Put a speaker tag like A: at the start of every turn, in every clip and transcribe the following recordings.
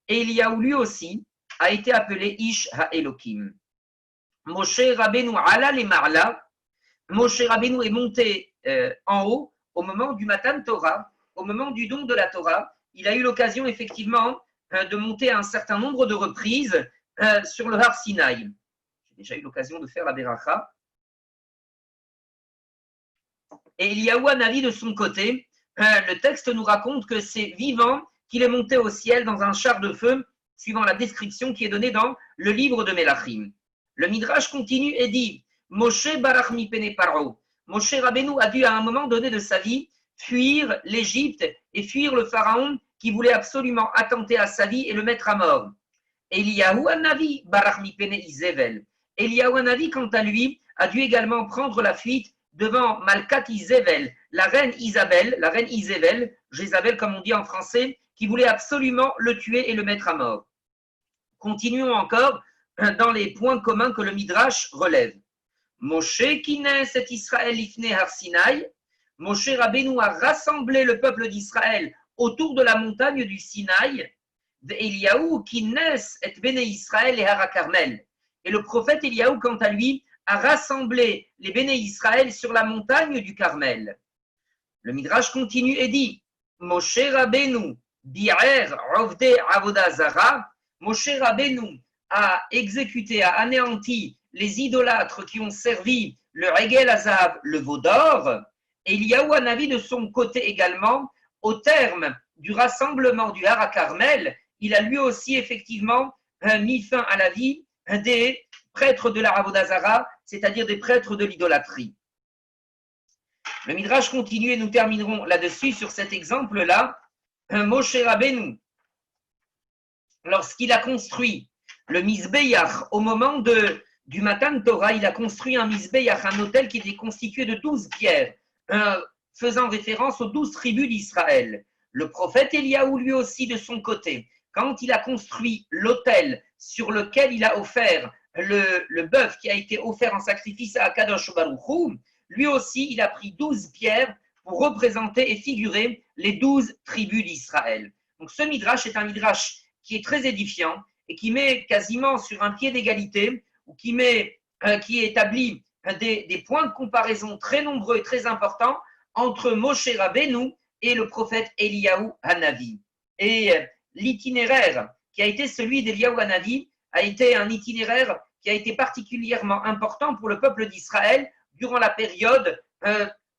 A: Et Eliyahu lui aussi a été appelé Ish Ha-Elokim. Moshe Rabbeinu ala le Marla. Moshe Rabbeinu est monté en haut au moment du Matan Torah, au moment du don de la Torah. Il a eu l'occasion effectivement de monter à un certain nombre de reprises sur le Har Sinaï. J'ai déjà eu l'occasion de faire la Beracha. Et Eliyahu Hanavi de son côté, le texte nous raconte que c'est vivant qu'il est monté au ciel dans un char de feu, suivant la description qui est donnée dans le livre de Melachim. Le Midrash continue et dit Moshe barach mipene paro. Moshe Rabbeinu a dû à un moment donné de sa vie fuir l'Égypte et fuir le pharaon qui voulait absolument attenter à sa vie et le mettre à mort. Eliyahu Hanavi barach mipene Izevel. Eliyahu Hanavi, quant à lui, a dû également prendre la fuite devant Malkat Izevel, la reine Isabelle, la reine Isével, Jézabel comme on dit en français, qui voulait absolument le tuer et le mettre à mort. Continuons encore dans les points communs que le Midrash relève. Moshe kines et Israël ifne har Sinaï. Moshe Rabbeinu a rassemblé le peuple d'Israël autour de la montagne du Sinaï. Eliyahu kines et bene Israël et har Carmel. Et le prophète Eliyahu, quant à lui, a rassemblé les béné Israël sur la montagne du Carmel. Le Midrash continue et dit Moshe Rabbeinu bi'er ovde avoda zara. Moshe Rabbeinu a exécuté, a anéanti les idolâtres qui ont servi le Regel Azav, le veau d'or. Et Eliyahu Hanavi de son côté également, au terme du rassemblement du Har Carmel, il a lui aussi effectivement mis fin à la vie des prêtres de la Avoda Zara, c'est-à-dire des prêtres de l'idolâtrie. Le Midrash continue et nous terminerons là-dessus sur cet exemple-là. Moshe Rabbeinu, lorsqu'il a construit le Mizbeach au moment du Matan Torah, il a construit un Mizbeach, un autel qui était constitué de 12 pierres, faisant référence aux 12 tribus d'Israël. Le prophète Eliyahu lui aussi de son côté, quand il a construit l'autel sur lequel il a offert le bœuf qui a été offert en sacrifice à Akadosh Baruch Hu, lui aussi, il a pris 12 pierres pour représenter et figurer les 12 tribus d'Israël. Donc ce midrash est un midrash qui est très édifiant et qui met quasiment sur un pied d'égalité, ou qui établit des points de comparaison très nombreux et très importants entre Moshe Rabbeinu et le prophète Eliyahu Hanavi. Et l'itinéraire qui a été celui d'Eliyahu Hanavi a été un itinéraire qui a été particulièrement important pour le peuple d'Israël durant la période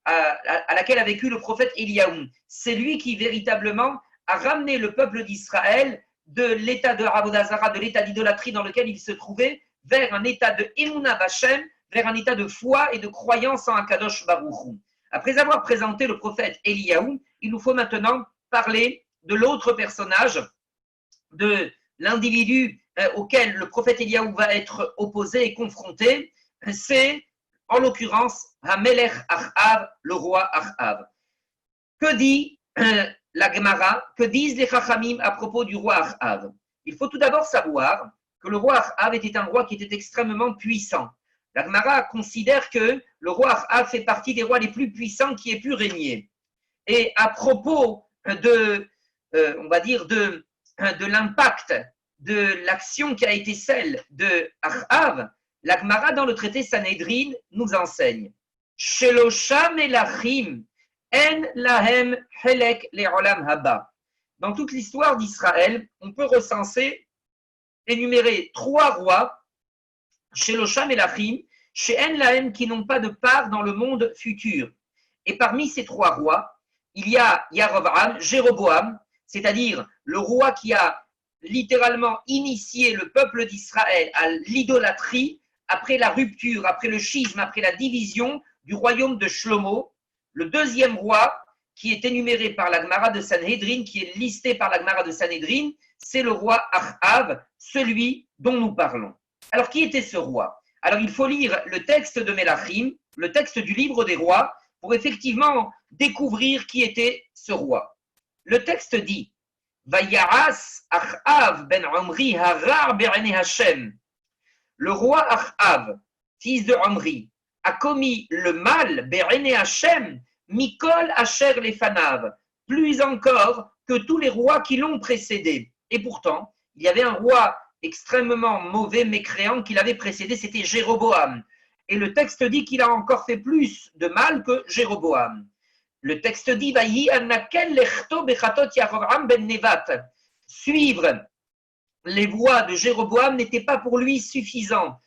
A: à laquelle a vécu le prophète Eliyahu. C'est lui qui véritablement a ramené le peuple d'Israël de l'état de Avodah Zara, de l'état d'idolâtrie dans lequel il se trouvait, vers un état de Emunah B'Hashem, vers un état de foi et de croyance en Akadosh Baruch Hu. Après avoir présenté le prophète Eliyahu, il nous faut maintenant parler de l'autre personnage, de l'individu auquel le prophète Eliyahu va être opposé et confronté. C'est en l'occurrence Hamelech Achav, le roi Achav. Que dit la Gemara, que disent les Chachamim à propos du roi Achav? Il faut tout d'abord savoir que le roi Achav était un roi qui était extrêmement puissant. La Gemara considère que le roi Achav fait partie des rois les plus puissants qui aient pu régner. Et à propos on va dire de l'impact de l'action qui a été celle de Achav, la Gemara dans le traité Sanhedrin nous enseigne Shelosha melachim en lahem helek le'olam haba. Dans toute l'histoire d'Israël, on peut recenser, énumérer 3 rois, Shelosha melachim, she'en lahem, qui n'ont pas de part dans le monde futur. Et parmi ces 3 rois, il y a Yarovam, Jéroboam, c'est-à-dire le roi qui a littéralement initié le peuple d'Israël à l'idolâtrie après la rupture, après le schisme, après la division du royaume de Shlomo. Le deuxième roi qui est énuméré par la Gemara de Sanhedrin, qui est listé par la Gemara de Sanhedrin, c'est le roi Achav, celui dont nous parlons. Alors qui était ce roi? Alors il faut lire le texte de Melachim, le texte du livre des rois, pour effectivement découvrir qui était ce roi. Le texte dit Vayaras Achav ben Omri harar be'enei Hashem. Le roi Achav, fils de Omri, a commis le mal be'enei Hashem mikol asher lefanav, plus encore que tous les rois qui l'ont précédé. Et pourtant, il y avait un roi extrêmement mauvais, mécréant, qui l'avait précédé, c'était Jéroboam. Et le texte dit qu'il a encore fait plus de mal que Jéroboam. Le texte dit suivre les voies de Jéroboam n'était pas pour lui suffisant.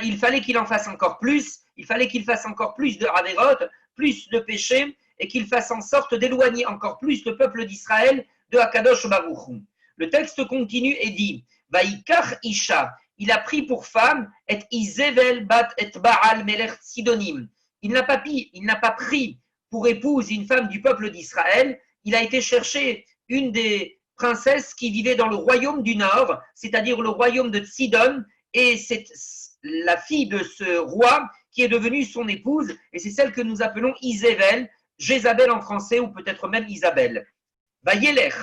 A: Il fallait qu'il en fasse encore plus, il fallait qu'il fasse encore plus de Averot, plus de péchés, et qu'il fasse en sorte d'éloigner encore plus le peuple d'Israël de Hakadosh Baruch Hu. Le texte continue et dit Vaikar Isha, il a pris pour femme et Isével bat et Baal Melech Sidonim. Il n'a pas pris pour épouse une femme du peuple d'Israël, il a été chercher une des princesses qui vivait dans le royaume du Nord, c'est-à-dire le royaume de Sidon, et c'est la fille de ce roi qui est devenue son épouse, et c'est celle que nous appelons Isével, Jézabel en français, ou peut-être même Isabelle. Vayelech,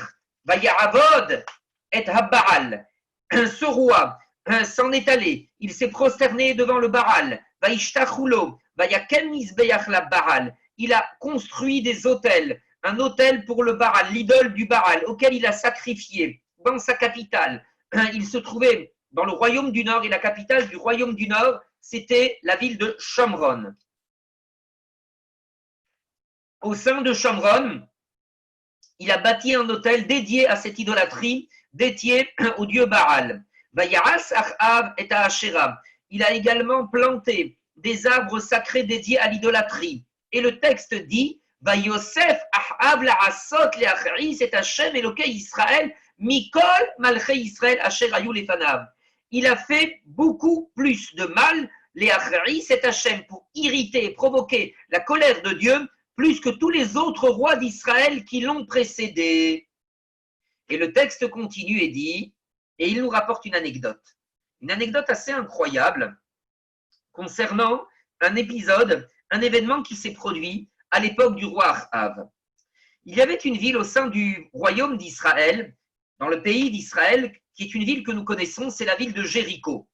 A: Vayavod et Habbaal. Ce roi s'en est allé, il s'est prosterné devant le Baal, Vaishtachulo, Vayaken Mizbeach la Baal. Il a construit des autels, un autel pour le Baal, l'idole du Baal, auquel il a sacrifié dans sa capitale. Il se trouvait dans le royaume du Nord, et la capitale du royaume du Nord, c'était la ville de Shomron. Au sein de Shomron, il a bâti un autel dédié à cette idolâtrie, dédié au dieu Baal. Vayaras Achav et Asherah. Il a également planté des arbres sacrés dédiés à l'idolâtrie. Et le texte dit Vayosef Achav la'asot le'achris et Hashem Elokei Israël mikol malchei Israël asher ayu lefanav. Il a fait beaucoup plus de mal les achris et Hashem pour irriter et provoquer la colère de Dieu plus que tous les autres rois d'Israël qui l'ont précédé. Et le texte continue et dit, et il nous rapporte une anecdote assez incroyable concernant un épisode, un événement qui s'est produit à l'époque du roi Achav. Il y avait une ville au sein du royaume d'Israël, dans le pays d'Israël, qui est une ville que nous connaissons, c'est la ville de Jéricho.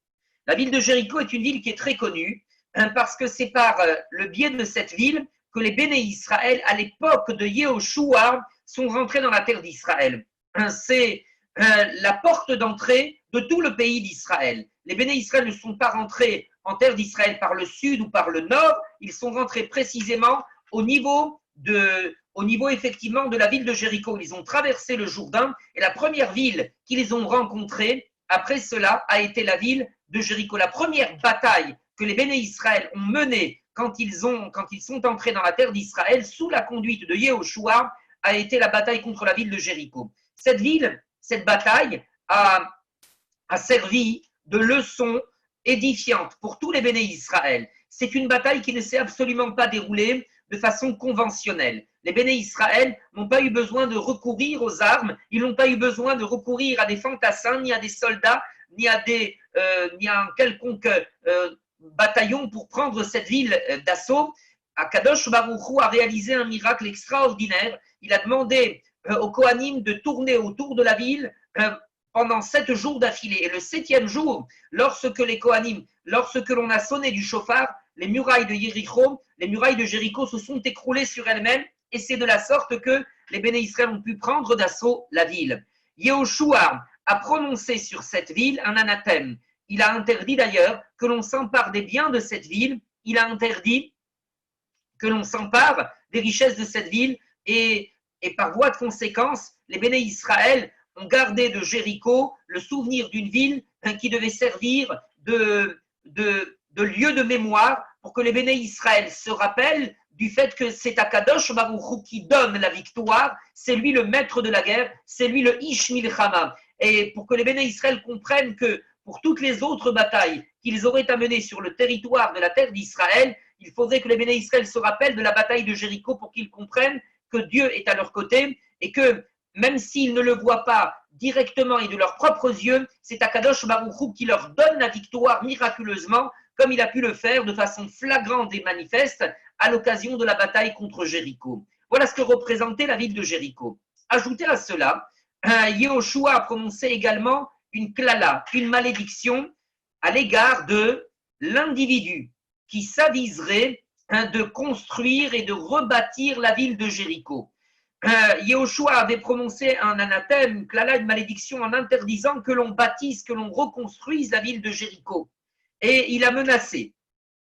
A: La ville de Jéricho est une ville qui est très connue, parce que c'est par le biais de cette ville que les Béné Israël, à l'époque de Yehoshua, sont rentrés dans la terre d'Israël. C'est la porte d'entrée de tout le pays d'Israël. Les Béné Israël ne sont pas rentrés en terre d'Israël par le sud ou par le nord, ils sont rentrés précisément au niveau effectivement de la ville de Jéricho. Ils ont traversé le Jourdain et la première ville qu'ils ont rencontrée après cela a été la ville de Jéricho. La première bataille que les Béné Israël ont menée quand ils sont entrés dans la terre d'Israël sous la conduite de Yehoshua a été la bataille contre la ville de Jéricho. Cette bataille a servi de leçon édifiante pour tous les Béné Israël. C'est une bataille qui ne s'est absolument pas déroulée de façon conventionnelle. Les Béné Israël n'ont pas eu besoin de recourir aux armes, ils n'ont pas eu besoin de recourir à des fantassins, ni à des soldats, ni à un quelconque bataillon pour prendre cette ville d'assaut. Akadosh Baruch Hu a réalisé un miracle extraordinaire. Il a demandé aux Kohanim de tourner autour de la ville pendant 7 jours d'affilée. Et le 7e jour, lorsque l'on a sonné du chauffard, les murailles de Jéricho se sont écroulées sur elles-mêmes, et c'est de la sorte que les Béné Israël ont pu prendre d'assaut la ville. Yehoshua a prononcé sur cette ville un anathème. Il a interdit d'ailleurs que l'on s'empare des biens de cette ville, il a interdit que l'on s'empare des richesses de cette ville, et par voie de conséquence, les Béné Israël ont gardé de Jéricho le souvenir d'une ville qui devait servir de lieu de mémoire pour que les Béné Israël se rappellent du fait que c'est Akadosh Baruch Hu qui donne la victoire, c'est lui le maître de la guerre, c'est lui le Ish Milchama. Et pour que les Béné Israël comprennent que pour toutes les autres batailles qu'ils auraient à mener sur le territoire de la terre d'Israël, il faudrait que les Béné Israël se rappellent de la bataille de Jéricho pour qu'ils comprennent que Dieu est à leur côté et que même s'ils ne le voient pas directement et de leurs propres yeux, c'est Akadosh Baruch Hu qui leur donne la victoire miraculeusement, comme il a pu le faire de façon flagrante et manifeste à l'occasion de la bataille contre Jéricho. Voilà ce que représentait la ville de Jéricho. Ajoutez à cela, Yehoshua a prononcé également une klala, une malédiction à l'égard de l'individu qui s'aviserait de construire et de rebâtir la ville de Jéricho. Yehoshua avait prononcé un anathème, une malédiction en interdisant que l'on bâtisse, que l'on reconstruise la ville de Jéricho. Et il a menacé,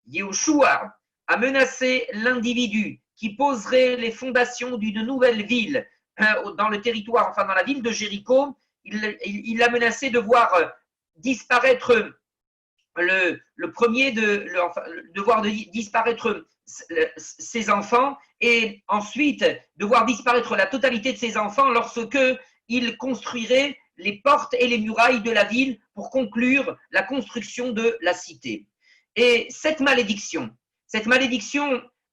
A: Yehoshua a menacé l'individu qui poserait les fondations d'une nouvelle ville dans le territoire, enfin dans la ville de Jéricho. Il a menacé de voir disparaître le premier de voir disparaître ses enfants et ensuite de voir disparaître la totalité de ses enfants lorsque il construirait les portes et les murailles de la ville pour conclure la construction de la cité. Et cette malédiction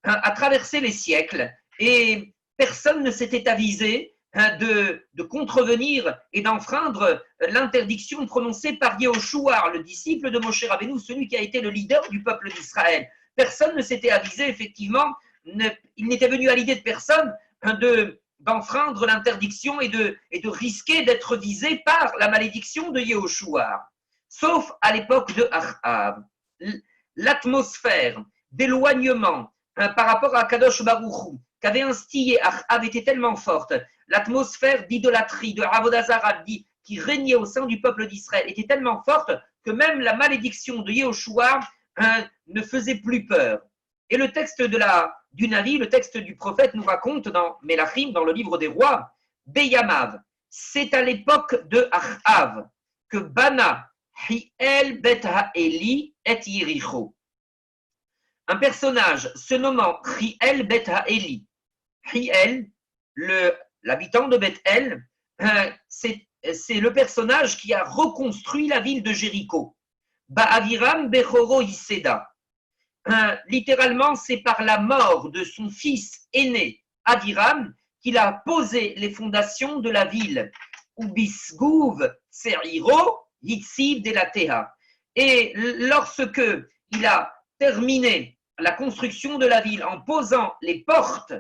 A: a traversé les siècles et personne ne s'était avisé de contrevenir et d'enfreindre l'interdiction prononcée par Yehoshua, le disciple de Moshe Rabbeinu, celui qui a été le leader du peuple d'Israël. Personne ne s'était avisé, effectivement, il n'était venu à l'idée de personne d'enfreindre l'interdiction et de risquer d'être visé par la malédiction de Yehoshua. Sauf à l'époque de Achav. L'atmosphère d'éloignement par rapport à Kadosh Baruch Hu qu'avait instillé Achav était tellement forte, l'atmosphère d'idolâtrie, de Avodah Zarah qui régnait au sein du peuple d'Israël était tellement forte que même la malédiction de Yehoshua ne faisait plus peur. Et le texte du Navi, le texte du prophète nous raconte dans Melachim, dans le livre des rois, Beyamav, c'est à l'époque de Achav que Bana Hiel Bet Ha'eli et Yericho. Un personnage se nommant Hiel Bet Ha'eli. Hiel, l'habitant de Bethel, c'est le personnage qui a reconstruit la ville de Jéricho. Ba'aviram Bechoro Yiseda. Littéralement, c'est par la mort de son fils aîné, Aviram, qu'il a posé les fondations de la ville. Ubisgouv Seriro Yitziv Delatea. Et lorsque il a terminé la construction de la ville en posant les portes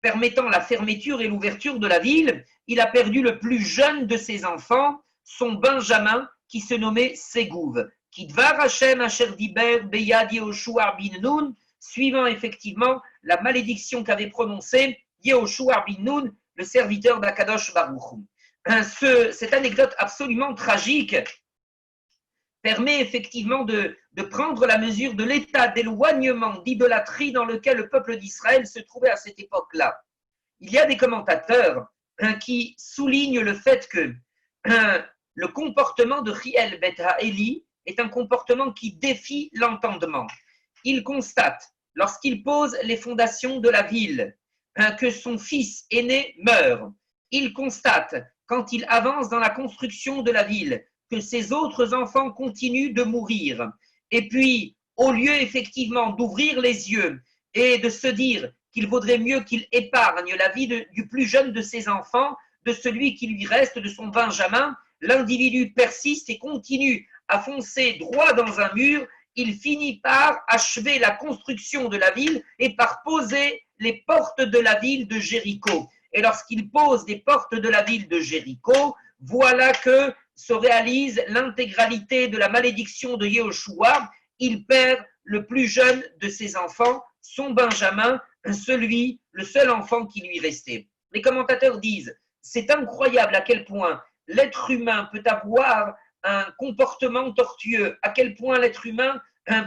A: permettant la fermeture et l'ouverture de la ville, il a perdu le plus jeune de ses enfants, son Benjamin, qui se nommait Ségouv. Kidvar Hashem Asher Diber Beyad Yehoshua bin Nun, suivant effectivement la malédiction qu'avait prononcée Yehoshua bin Nun, le serviteur d'Akadosh Baruch Hu. Cette anecdote absolument tragique permet effectivement de prendre la mesure de l'état d'éloignement, d'idolâtrie dans lequel le peuple d'Israël se trouvait à cette époque-là. Il y a des commentateurs qui soulignent le fait que le comportement de Hiel Bet Ha'eli est un comportement qui défie l'entendement. Il constate, lorsqu'il pose les fondations de la ville, que son fils aîné meurt. Il constate, quand il avance dans la construction de la ville, que ses autres enfants continuent de mourir. Et puis, au lieu effectivement d'ouvrir les yeux et de se dire qu'il vaudrait mieux qu'il épargne la vie du plus jeune de ses enfants, de celui qui lui reste, de son Benjamin, l'individu persiste et continue à foncer droit dans un mur. Il finit par achever la construction de la ville et par poser les portes de la ville de Jéricho. Et lorsqu'il pose les portes de la ville de Jéricho, voilà que se réalise l'intégralité de la malédiction de Yehoshua. Il perd le plus jeune de ses enfants, son Benjamin, le seul enfant qui lui restait. Les commentateurs disent, c'est incroyable à quel point l'être humain peut avoir un comportement tortueux, à quel point l'être humain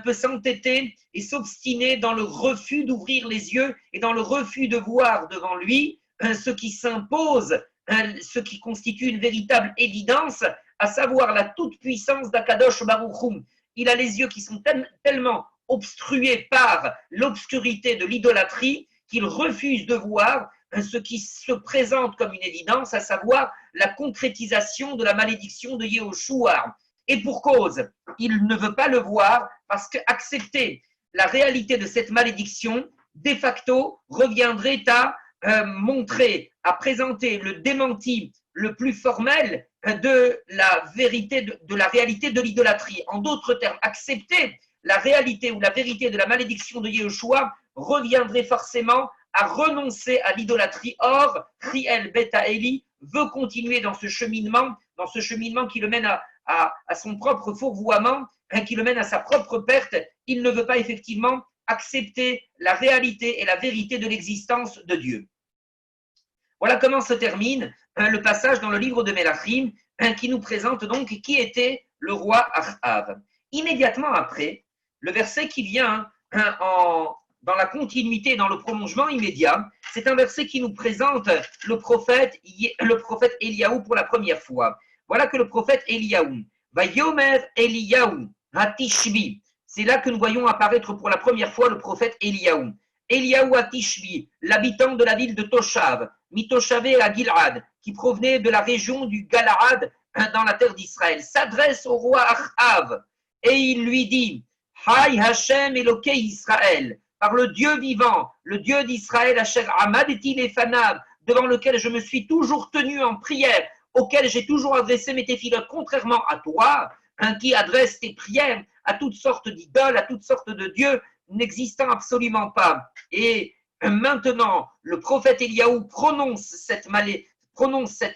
A: peut s'entêter et s'obstiner dans le refus d'ouvrir les yeux et dans le refus de voir devant lui ce qui s'impose, ce qui constitue une véritable évidence, à savoir la toute-puissance d'Akadosh Baruch Hu. Il a les yeux qui sont tellement obstrués par l'obscurité de l'idolâtrie qu'il refuse de voir ce qui se présente comme une évidence, à savoir la concrétisation de la malédiction de Yehoshua. Et pour cause, il ne veut pas le voir parce qu'accepter la réalité de cette malédiction, de facto, reviendrait à montrer, à présenter le démenti le plus formel de la vérité, de la réalité de l'idolâtrie. En d'autres termes, accepter la réalité ou la vérité de la malédiction de Yehoshua reviendrait forcément à renoncer à l'idolâtrie. Or, Hiel Bet Ha'eli veut continuer dans ce cheminement qui le mène à son propre fourvoiement, qui le mène à sa propre perte. Il ne veut pas effectivement accepter la réalité et la vérité de l'existence de Dieu. Voilà comment se termine le passage dans le livre de Mélachim qui nous présente donc qui était le roi Achav. Immédiatement après, le verset qui vient dans la continuité, dans le prolongement immédiat, c'est un verset qui nous présente le prophète Eliaou pour la première fois. Voilà que le prophète Eliaou, Vayomer Eliaou, Hatishbi, c'est là que nous voyons apparaître pour la première fois le prophète Eliaou. Eliaou Hatishbi, l'habitant de la ville de Toshav, Mitoshavé à Gilad, qui provenait de la région du Galaad dans la terre d'Israël, s'adresse au roi Achav et il lui dit Hay Hashem Elokei Israël, par le Dieu vivant, le Dieu d'Israël, Asher Amadeti Lefanav, devant lequel je me suis toujours tenu en prière, auquel j'ai toujours adressé mes téphilotes, contrairement à toi, qui adresse tes prières à toutes sortes d'idoles, à toutes sortes de dieux, n'existant absolument pas. Et maintenant, le prophète Eliaou prononce cette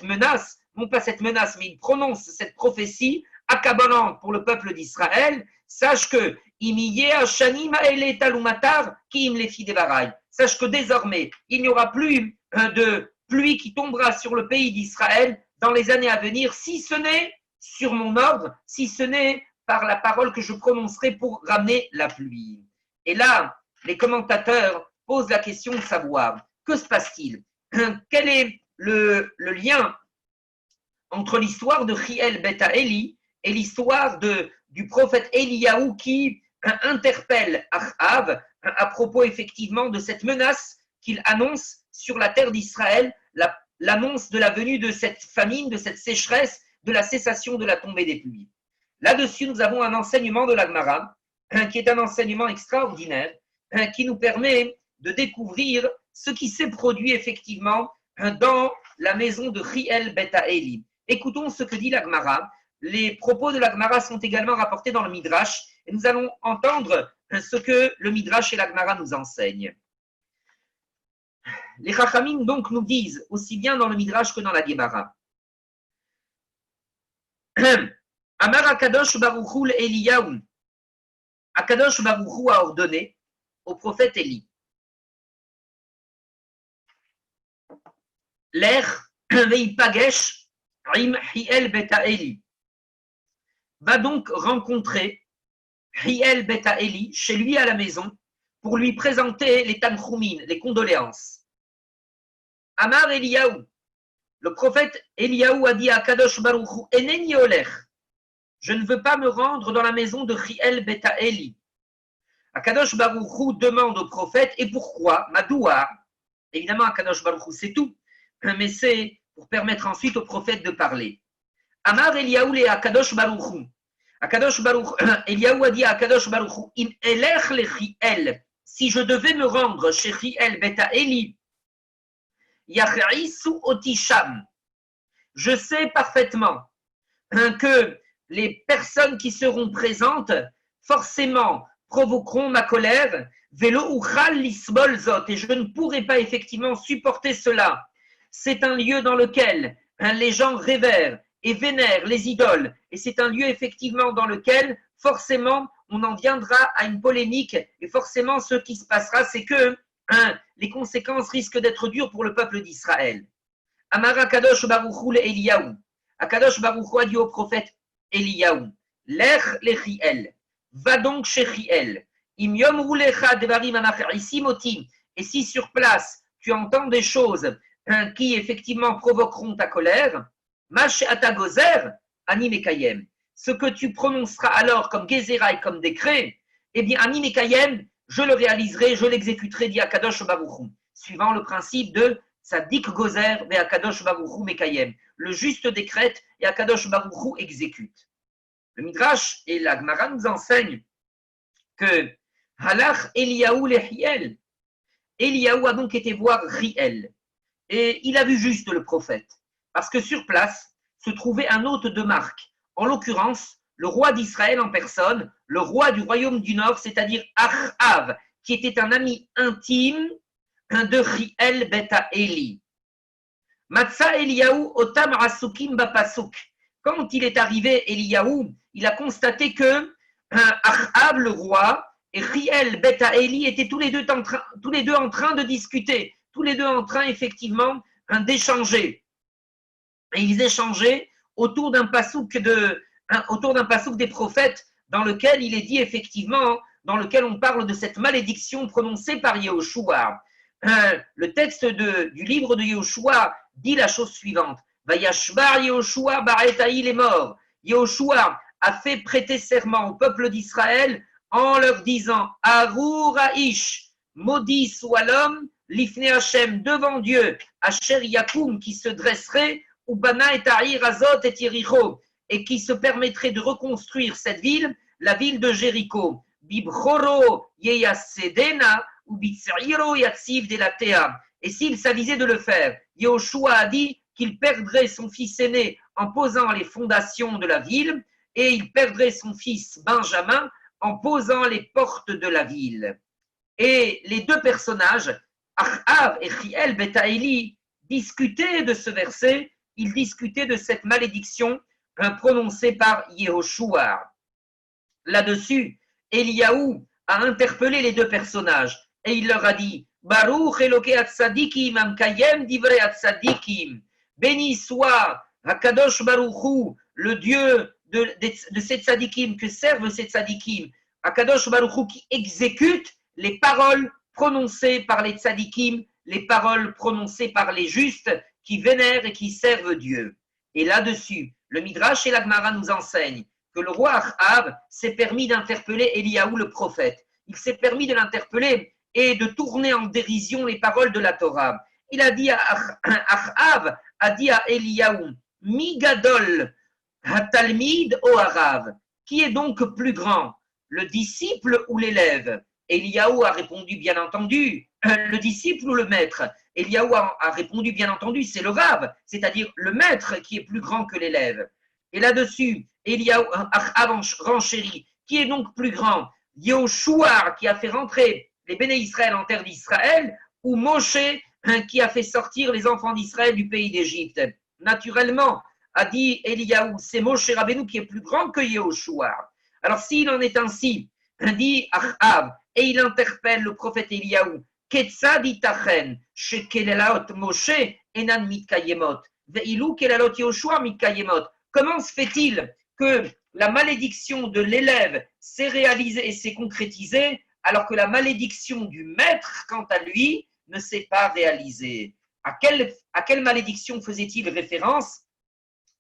A: menace, non pas cette menace, mais il prononce cette prophétie accablante pour le peuple d'Israël. Sache que sache que désormais, il n'y aura plus de pluie qui tombera sur le pays d'Israël dans les années à venir, si ce n'est sur mon ordre, si ce n'est par la parole que je prononcerai pour ramener la pluie. Et là, les commentateurs posent la question de savoir, que se passe-t-il? Quel est le lien entre l'histoire de Chiel Beta Eli et l'histoire du prophète Eliaou qui interpelle Achav à propos effectivement de cette menace qu'il annonce sur la terre d'Israël, l'annonce de la venue de cette famine, de cette sécheresse, de la cessation de la tombée des pluies. Là-dessus, nous avons un enseignement de l'Agmara, qui est un enseignement extraordinaire, qui nous permet de découvrir ce qui s'est produit effectivement dans la maison de Chiel Beta Eli. Écoutons ce que dit l'Agmara. Les propos de l'Agmara sont également rapportés dans le Midrash et nous allons entendre ce que le Midrash et l'Agmara nous enseignent. Les Chachamim donc nous disent, aussi bien dans le Midrash que dans la Gemara, Amar Akadosh Baruch Hu Eliyahu, Akadosh Baruch Hu a ordonné au prophète Élie, L'er veipagesh im Hiel Beta Eli, va donc rencontrer Hiel Beta Eli chez lui à la maison pour lui présenter les tanchumines, les condoléances. Amar Eliyahu, le prophète Eliyahu a dit à Kadosh Baruch Hu, Eneni olech, je ne veux pas me rendre dans la maison de Chiel Beta Eli. Akadosh Baruch Hu demande au prophète, et pourquoi? Madoua. Évidemment, Akadosh Baruch Hu, c'est tout, mais c'est pour permettre ensuite au prophète de parler. Amar Eliyahu le Akadosh Baruch Hu. Eliyahu a dit à Akadosh Baruch Hu, In elech le Chiel, si je devais me rendre chez Chiel Beta Eli, Yachrisu Otisham, je sais parfaitement que les personnes qui seront présentes forcément provoqueront ma colère, Velo uchal lisbol zot, et je ne pourrai pas effectivement supporter cela. C'est un lieu dans lequel les gens révèrent et vénèrent les idoles, et c'est un lieu effectivement dans lequel forcément on en viendra à une polémique, et forcément ce qui se passera, c'est que les conséquences risquent d'être dures pour le peuple d'Israël. Amara Kadosh Baruch Hu le Eliyahu. Akadosh Baruch Hu a dit au prophète Eliyahu, Lech le Chiel, va donc chez Chiel. Im yomru lecha devarim anacharisim oti. Et si sur place tu entends des choses qui effectivement provoqueront ta colère, Mash atagozer ani mekayem. Ce que tu prononceras alors comme gezera et comme décret, eh bien ani mekayem, je le réaliserai, je l'exécuterai, dit Akadosh Baruch Hu, suivant le principe de Tzadik Gozer ve Akadosh Baruch Hu Mekayem. Le juste décrète et Akadosh Baruch Hu exécute. Le Midrash et la Gemara nous enseignent que Halach Eliyahu le Hiel. Eliyahu a donc été voir Riel et il a vu juste le prophète parce que sur place se trouvait un hôte de marque, en l'occurrence le roi d'Israël en personne, le roi du royaume du Nord, c'est-à-dire Achav, qui était un ami intime de Chiel Beta Eli. Matza Eliyahu otam asukim bapasuk. Quand il est arrivé, Eliyahu, il a constaté que Achav, le roi, et Chiel Beta Eli étaient tous les deux en train de discuter, tous les deux en train effectivement d'échanger. Et ils échangeaient autour d'un passouk des prophètes dans lequel il est dit effectivement, dans lequel on parle de cette malédiction prononcée par Yehoshua. Le texte du livre de Yehoshua dit la chose suivante. Vayashbar Yehoshua Barétaï est mort. Yehoshua a fait prêter serment au peuple d'Israël en leur disant Arur Aish, maudit soit l'homme, l'ifne Hashem, devant Dieu, Asher Yakum, qui se dresserait, Ubana et Tahir Azot et Yericho, et qui se permettrait de reconstruire cette ville, la ville de Jéricho. Bibchoro Yeyasedena ou Bitsairo Yatsiv Delatea. Et s'il s'avisait de le faire, Yehoshua a dit qu'il perdrait son fils aîné en posant les fondations de la ville, et il perdrait son fils Benjamin en posant les portes de la ville. Et les deux personnages, Achav et Chiel Betaïli, discutaient de ce verset, ils discutaient de cette malédiction prononcée par Yehoshua. Là-dessus, Eliaou a interpellé les deux personnages et il leur a dit Baruch Eloke Hatzadikim Amkayem Divrei Hatzadikim. Béni soit Hakadosh Baruchu, le Dieu de ces tzadikim, que servent ces tzadikim, Hakadosh Baruchu qui exécute les paroles prononcées par les tzadikim, les paroles prononcées par les justes qui vénèrent et qui servent Dieu. Et là-dessus, le Midrash et la Gemara nous enseignent que le roi Achav s'est permis d'interpeller Eliaou le prophète. Il s'est permis de l'interpeller et de tourner en dérision les paroles de la Torah. Il a dit à Achav, a dit à Eliaou, Migadol Hatalmid o Harav, qui est donc plus grand, le disciple ou l'élève? Eliaou a répondu, bien entendu, le disciple ou le maître? Eliaou a répondu, bien entendu, c'est le Rav, c'est-à-dire le maître qui est plus grand que l'élève. Et là-dessus, Eliaou a renchéri, qui est donc plus grand? Yehoshua qui a fait rentrer les Béné Israël en terre d'Israël, ou Moshe qui a fait sortir les enfants d'Israël du pays d'Égypte? Naturellement, a dit Eliaou, c'est Moshe Rabbeinu qui est plus grand que Yehoshua. Alors s'il en est ainsi, dit Achav, et il interpelle le prophète Eliaou, Ketzad itachen shekelalot Moshe enan mitkayemot ve'ilu kelalot Yehoshua mitkayemot. Comment se fait-il que la malédiction de l'élève s'est réalisée et s'est concrétisée alors que la malédiction du maître, quant à lui, ne s'est pas réalisée? À quelle malédiction faisait-il référence?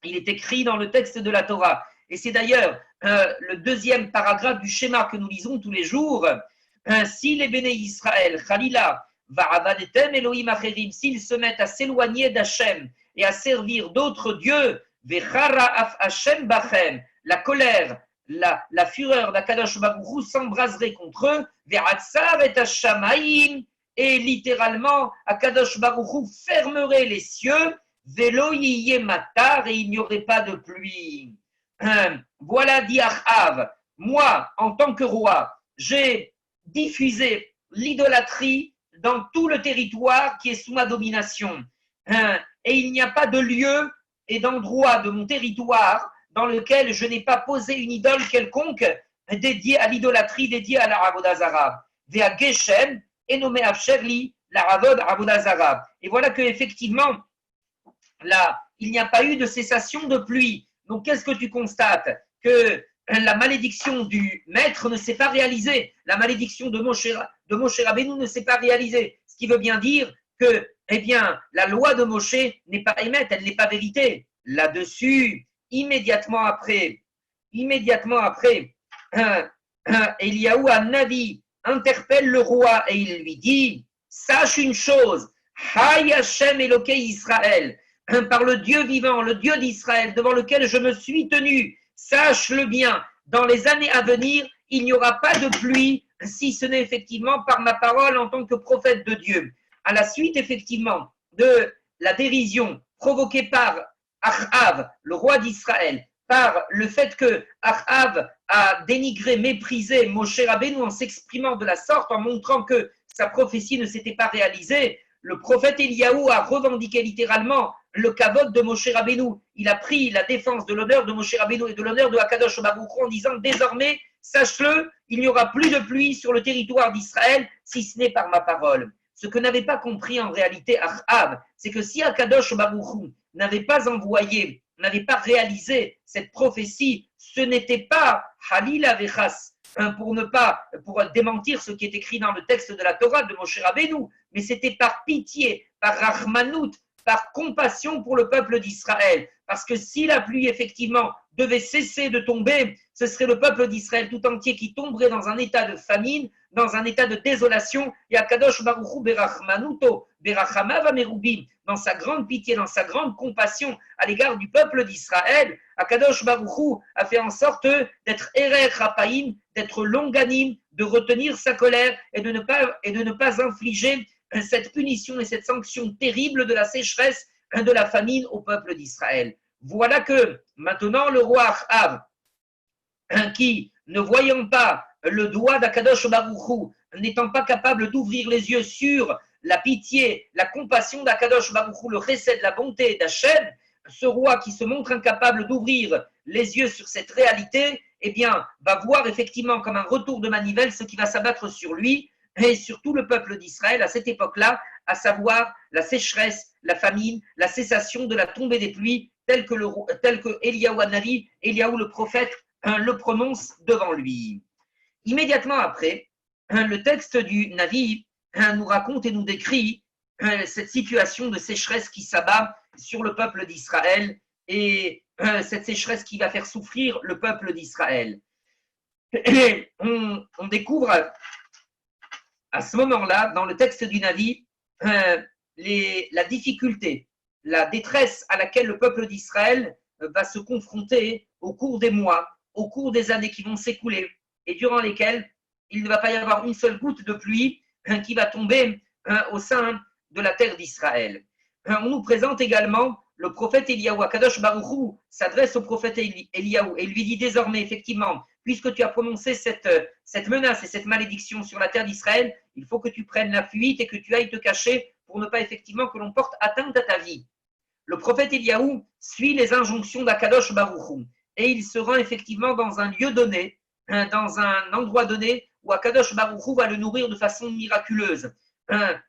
A: Il est écrit dans le texte de la Torah. Et c'est d'ailleurs le deuxième paragraphe du schéma que nous lisons tous les jours. Si les Béné Israël, Khalila, Va'avadetem Elohim Acherim, s'ils se mettent à s'éloigner d'Hachem et à servir d'autres dieux, Vechara af Hachem Bachem, la colère, la fureur d'Akadosh Baruch Hu s'embraserait contre eux, Ve'atzar et Hashamaim, et littéralement, Akadosh Baruch Hu fermerait les cieux, Velo yiye matar, et il n'y aurait pas de pluie. Voilà, dit Achav, moi, en tant que roi, j'ai diffusé l'idolâtrie dans tout le territoire qui est sous ma domination. Et il n'y a pas de lieu et d'endroit de mon territoire dans lequel je n'ai pas posé une idole quelconque dédiée à l'idolâtrie, dédiée à la Avodah Zarah. Vea Geshem et nommé Afsherli, la Avodah Zarah. Et voilà que effectivement, là, il n'y a pas eu de cessation de pluie. Donc, qu'est-ce que tu constates? Que la malédiction du maître ne s'est pas réalisée. La malédiction de Moshe Rabbeinu ne s'est pas réalisée. Ce qui veut bien dire que, eh bien, la loi de Moshe n'est pas émette, elle n'est pas vérité. Là-dessus, immédiatement après, Eliaou Hanavi interpelle le roi et il lui dit, sache une chose, Hay Hashem Elokei Israël, par le Dieu vivant, le Dieu d'Israël, devant lequel je me suis tenu, sache-le bien, dans les années à venir, il n'y aura pas de pluie, si ce n'est effectivement par ma parole en tant que prophète de Dieu. À la suite, effectivement, de la dérision provoquée par Achav, le roi d'Israël, par le fait que Achav a dénigré, méprisé Moshe Rabbeinu en s'exprimant de la sorte, en montrant que sa prophétie ne s'était pas réalisée, le prophète Eliaou a revendiqué littéralement le kavod de Moshe Rabbeinu. Il a pris la défense de l'honneur de Moshe Rabbeinu et de l'honneur de Hakadosh Baruch Hu en disant désormais, sache-le, il n'y aura plus de pluie sur le territoire d'Israël si ce n'est par ma parole. Ce que n'avait pas compris en réalité Achav, c'est que si Akadosh Baruch Hu n'avait pas envoyé, n'avait pas réalisé cette prophétie, ce n'était pas Halil Avechas, pour démentir ce qui est écrit dans le texte de la Torah de Moshe Rabbeinu, mais c'était par pitié, par Rahmanout, par compassion pour le peuple d'Israël. Parce que si la pluie, effectivement, devait cesser de tomber, ce serait le peuple d'Israël tout entier qui tomberait dans un état de famine, dans un état de désolation. Et Akadosh Baruch Hu berachmanuto, berachamav amerubim, dans sa grande pitié, dans sa grande compassion à l'égard du peuple d'Israël, Akadosh Baruch Hu a fait en sorte d'être erer rapaim, d'être longanime, de retenir sa colère et de ne pas infliger cette punition et cette sanction terrible de la sécheresse, de la famine au peuple d'Israël. Voilà que maintenant le roi Achav, qui, ne voyant pas le doigt d'Akadosh Baruch Hu, n'étant pas capable d'ouvrir les yeux sur la pitié, la compassion d'Akadosh Baruch Hu, le chesed, la bonté d'Hachem, ce roi qui se montre incapable d'ouvrir les yeux sur cette réalité, eh bien, va voir effectivement comme un retour de manivelle ce qui va s'abattre sur lui et sur tout le peuple d'Israël à cette époque-là, à savoir la sécheresse, la famine, la cessation de la tombée des pluies, tel que Eliyahu Hanavi, Eliyahu le prophète, le prononce devant lui. Immédiatement après, le texte du Navi nous raconte et nous décrit cette situation de sécheresse qui s'abat sur le peuple d'Israël et cette sécheresse qui va faire souffrir le peuple d'Israël. On découvre à ce moment-là, dans le texte du Navi, la difficulté, la détresse à laquelle le peuple d'Israël va se confronter au cours des mois, au cours des années qui vont s'écouler et durant lesquelles il ne va pas y avoir une seule goutte de pluie qui va tomber au sein de la terre d'Israël. On nous présente également le prophète Eliyahu. Akadosh Baruch Hu s'adresse au prophète Eliyahu et lui dit désormais, effectivement, puisque tu as prononcé cette menace et cette malédiction sur la terre d'Israël, il faut que tu prennes la fuite et que tu ailles te cacher pour ne pas effectivement que l'on porte atteinte à ta vie. Le prophète Eliyahu suit les injonctions d'Akadosh Baruch Hu et il se rend effectivement dans un lieu donné, dans un endroit donné où Akadosh Baruch Hu va le nourrir de façon miraculeuse.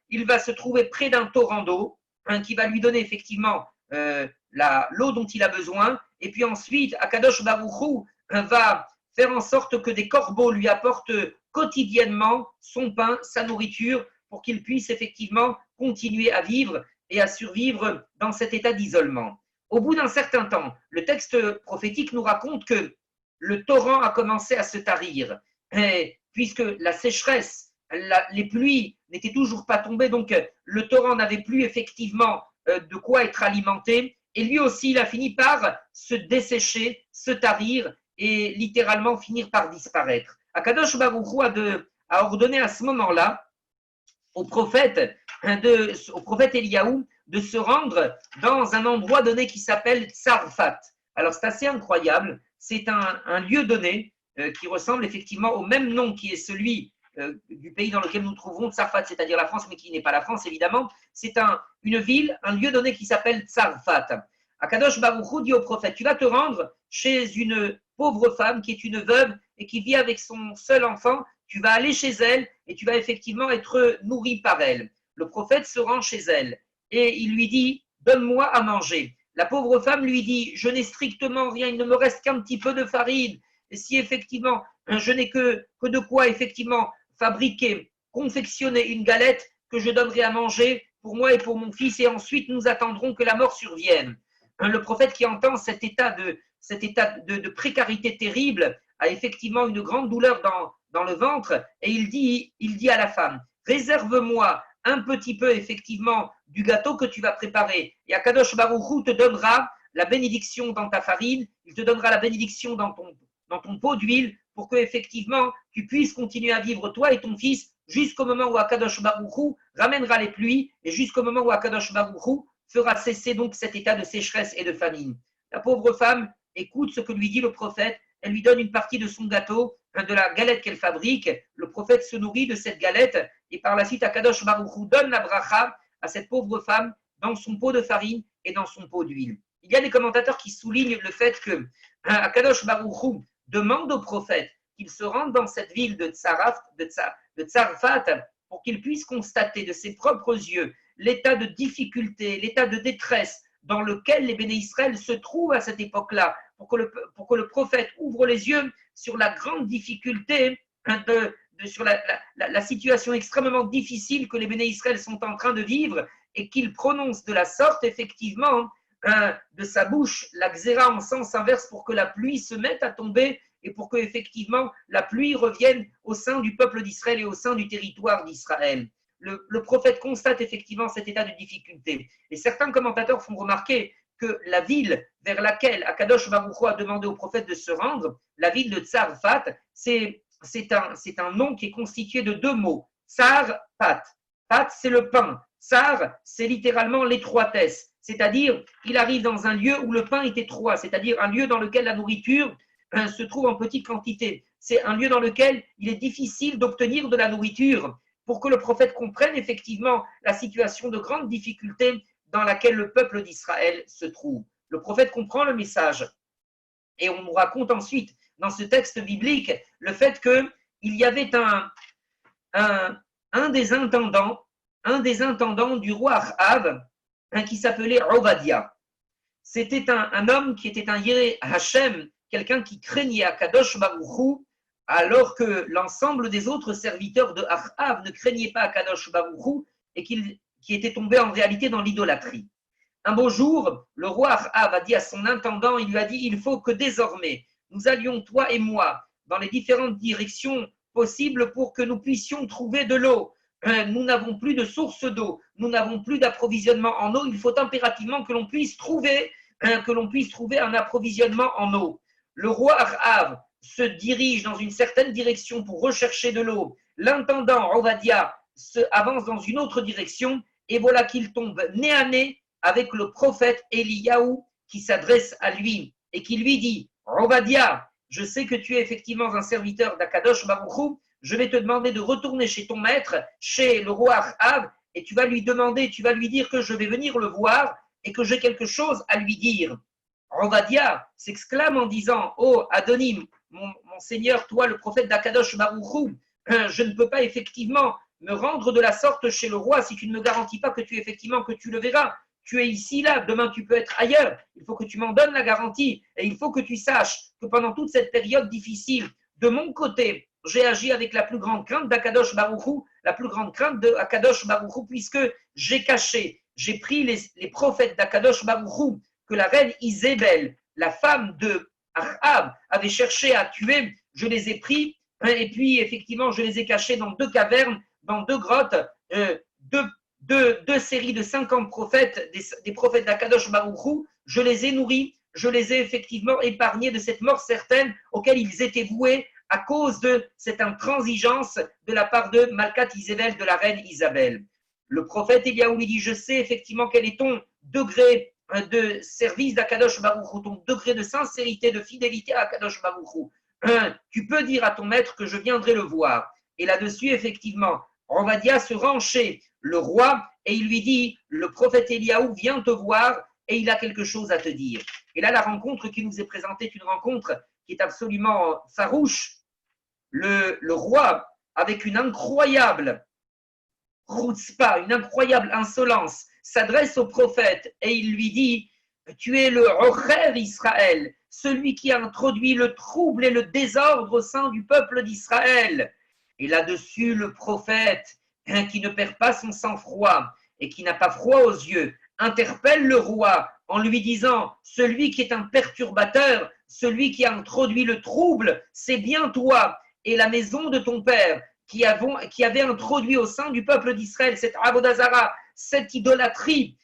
A: Il va se trouver près d'un torrent d'eau qui va lui donner effectivement l'eau dont il a besoin. Et puis ensuite, Akadosh Baruch Hu va faire en sorte que des corbeaux lui apportent quotidiennement son pain, sa nourriture, pour qu'il puisse effectivement continuer à vivre et à survivre dans cet état d'isolement. Au bout d'un certain temps, le texte prophétique nous raconte que le torrent a commencé à se tarir, puisque la sécheresse, les pluies n'étaient toujours pas tombées, donc le torrent n'avait plus effectivement de quoi être alimenté, et lui aussi, il a fini par se dessécher, se tarir, et littéralement finir par disparaître. Akadosh Baruch Hu a ordonné à ce moment-là au prophète Eliyahu de se rendre dans un endroit donné qui s'appelle Tsarfat. Alors c'est assez incroyable, c'est un lieu donné qui ressemble effectivement au même nom qui est celui du pays dans lequel nous trouverons Tsarfat, c'est-à-dire la France, mais qui n'est pas la France évidemment. C'est une ville, un lieu donné qui s'appelle Tsarfat. Akadosh Baruch Hu dit au prophète, tu vas te rendre chez une pauvre femme qui est une veuve et qui vit avec son seul enfant, tu vas aller chez elle et tu vas effectivement être nourri par elle. Le prophète se rend chez elle et il lui dit, donne-moi à manger. La pauvre femme lui dit, je n'ai strictement rien, il ne me reste qu'un petit peu de farine. Et si effectivement, je n'ai que de quoi effectivement fabriquer, confectionner une galette que je donnerai à manger pour moi et pour mon fils, et ensuite nous attendrons que la mort survienne. Le prophète qui entend cet état de précarité terrible a effectivement une grande douleur dans le ventre, et il dit à la femme, réserve-moi un petit peu effectivement du gâteau que tu vas préparer, et Akadosh Baruch Hu te donnera la bénédiction dans ta farine, il te donnera la bénédiction dans ton pot d'huile, pour que effectivement tu puisses continuer à vivre toi et ton fils jusqu'au moment où Akadosh Baruch Hu ramènera les pluies, et jusqu'au moment où Akadosh Baruch Hu fera cesser donc cet état de sécheresse et de famine. La pauvre femme écoute ce que lui dit le prophète, elle lui donne une partie de son gâteau, de la galette qu'elle fabrique, le prophète se nourrit de cette galette, et par la suite Akadosh Baruch Hu donne la bracha à cette pauvre femme dans son pot de farine et dans son pot d'huile. Il y a des commentateurs qui soulignent le fait que Akadosh Baruch Hu demande au prophète qu'il se rende dans cette ville de Tsarfat pour qu'il puisse constater de ses propres yeux l'état de difficulté, l'état de détresse dans lequel les béné Israël se trouvent à cette époque-là, pour que le prophète ouvre les yeux sur la grande difficulté, sur la situation extrêmement difficile que les béné Israël sont en train de vivre, et qu'il prononce de la sorte, effectivement, de sa bouche, la xéra en sens inverse, pour que la pluie se mette à tomber et pour que, effectivement, la pluie revienne au sein du peuple d'Israël et au sein du territoire d'Israël. Le prophète constate effectivement cet état de difficulté. Et certains commentateurs font remarquer que la ville vers laquelle Akadosh Baruch Hu a demandé au prophète de se rendre, la ville de Tsarfat, c'est un nom qui est constitué de deux mots. Tsar, Pat. Pat, c'est le pain. Tsar, c'est littéralement l'étroitesse. C'est-à-dire, il arrive dans un lieu où le pain est étroit, c'est-à-dire un lieu dans lequel la nourriture se trouve en petite quantité. C'est un lieu dans lequel il est difficile d'obtenir de la nourriture, pour que le prophète comprenne effectivement la situation de grande difficulté dans laquelle le peuple d'Israël se trouve. Le prophète comprend le message. Et on nous raconte ensuite, dans ce texte biblique, le fait qu'il y avait un des intendants du roi Achav, qui s'appelait Ovadia. C'était un homme qui était un Yéré Hachem, quelqu'un qui craignait Akadosh Baruch Hu, alors que l'ensemble des autres serviteurs de Achav ne craignaient pas Akadosh Baruch Hu et qui étaient tombés en réalité dans l'idolâtrie. Un beau jour, le roi Achav a dit à son intendant, il lui a dit, il faut que désormais nous allions, toi et moi, dans les différentes directions possibles pour que nous puissions trouver de l'eau. Nous n'avons plus de source d'eau, nous n'avons plus d'approvisionnement en eau, il faut impérativement que l'on puisse trouver un approvisionnement en eau. Le roi Achav se dirige dans une certaine direction pour rechercher de l'eau. L'intendant Ovadia avance dans une autre direction et voilà qu'il tombe nez à nez avec le prophète Eliyahu qui s'adresse à lui et qui lui dit « Ovadia, je sais que tu es effectivement un serviteur d'Akadosh Baruch Hu, je vais te demander de retourner chez ton maître, chez le roi Achav, et tu vas lui dire que je vais venir le voir et que j'ai quelque chose à lui dire. » Ovadia s'exclame en disant « Oh Adonim, mon Seigneur, toi le prophète d'Akadosh Baruch Hu, je ne peux pas effectivement me rendre de la sorte chez le roi si tu ne me garantis pas que tu le verras. Tu es ici, là, demain tu peux être ailleurs. Il faut que tu m'en donnes la garantie et il faut que tu saches que pendant toute cette période difficile, de mon côté, j'ai agi avec la plus grande crainte d'Akadosh Baruch Hu, la plus grande crainte d'Akadosh Baruch Hu, puisque j'ai pris les prophètes d'Akadosh Baruch Hu que la reine Isabelle, la femme de Achav, avait cherché à tuer, je les ai pris, et puis effectivement, je les ai cachés dans 2 cavernes, dans 2 grottes, deux séries de 50 prophètes, des prophètes d'Akadosh Baruch Hu, je les ai nourris, je les ai effectivement épargnés de cette mort certaine auquel ils étaient voués à cause de cette intransigeance de la part de Malkat Isabelle, de la reine Isabelle. Le prophète Eliyahu lui dit, je sais effectivement quel est ton degré de service d'Akadosh Baruch Hu, ton degré de sincérité, de fidélité à Akadosh Baruch Hu. Tu peux dire à ton maître que je viendrai le voir. Et là-dessus, effectivement, Ovadia se rend chez le roi et il lui dit, le prophète Eliyahu vient te voir et il a quelque chose à te dire. Et là, la rencontre qui nous est présentée est une rencontre qui est absolument farouche. Le roi, avec une incroyable chutzpah, une incroyable insolence, s'adresse au prophète et il lui dit, tu es le Rocher Israël, celui qui a introduit le trouble et le désordre au sein du peuple d'Israël. Et là-dessus, le prophète, qui ne perd pas son sang-froid et qui n'a pas froid aux yeux, interpelle le roi en lui disant, celui qui est un perturbateur, celui qui a introduit le trouble, c'est bien toi et la maison de ton père qui avait introduit au sein du peuple d'Israël cette Avodazara, cette idolâtrie